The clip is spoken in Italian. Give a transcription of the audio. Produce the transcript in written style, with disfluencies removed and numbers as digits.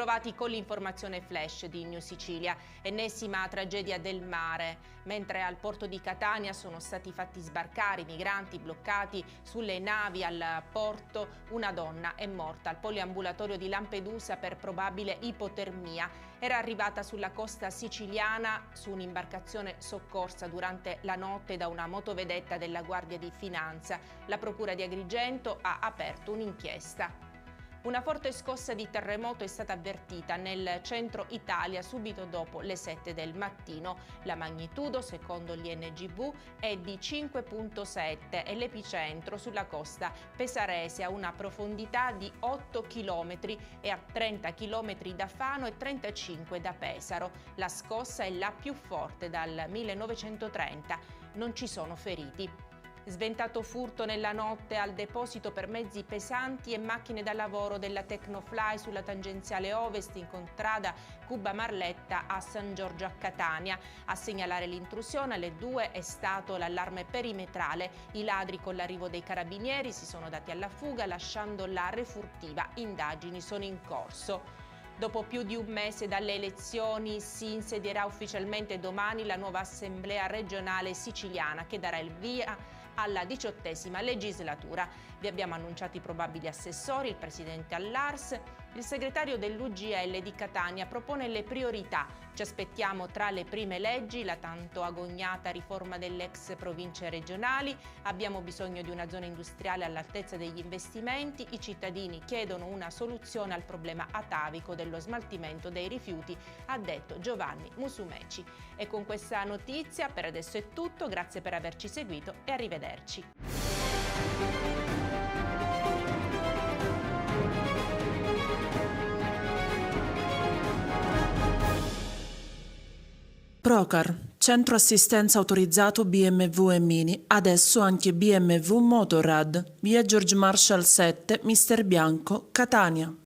ritrovati con l'informazione flash di News Sicilia. Ennesima tragedia del mare. Mentre al porto di Catania sono stati fatti sbarcare i migranti bloccati sulle navi al porto, una donna è morta al poliambulatorio di Lampedusa per probabile ipotermia. Era arrivata sulla costa siciliana su un'imbarcazione soccorsa durante la notte da una motovedetta della Guardia di Finanza. La Procura di Agrigento ha aperto un'inchiesta. Una forte scossa di terremoto è stata avvertita nel centro Italia subito dopo le 7 del mattino. La magnitudo, secondo l'INGV, è di 5,7 e l'epicentro sulla costa pesarese a una profondità di 8 km e a 30 km da Fano e 35 da Pesaro. La scossa è la più forte dal 1930. Non ci sono feriti. Sventato furto nella notte al deposito per mezzi pesanti e macchine da lavoro della Tecnofly sulla tangenziale ovest in contrada Cuba Marletta a San Giorgio a Catania. A segnalare l'intrusione alle 2 è stato l'allarme perimetrale. I ladri con l'arrivo dei carabinieri si sono dati alla fuga lasciando la refurtiva. Indagini sono in corso. Dopo più di un mese dalle elezioni si insedierà ufficialmente domani la nuova Assemblea regionale siciliana che darà il via alla 18ª legislatura. Vi abbiamo annunciato i probabili assessori, il presidente all'ARS, il segretario dell'UGL di Catania propone le priorità. Ci aspettiamo tra le prime leggi la tanto agognata riforma delle ex province regionali, abbiamo bisogno di una zona industriale all'altezza degli investimenti, i cittadini chiedono una soluzione al problema atavico dello smaltimento dei rifiuti, ha detto Giovanni Musumeci. E con questa notizia per adesso è tutto, grazie per averci seguito e arrivederci. Procar, centro assistenza autorizzato BMW e Mini, adesso anche BMW Motorrad, via George Marshall 7, Mister Bianco, Catania.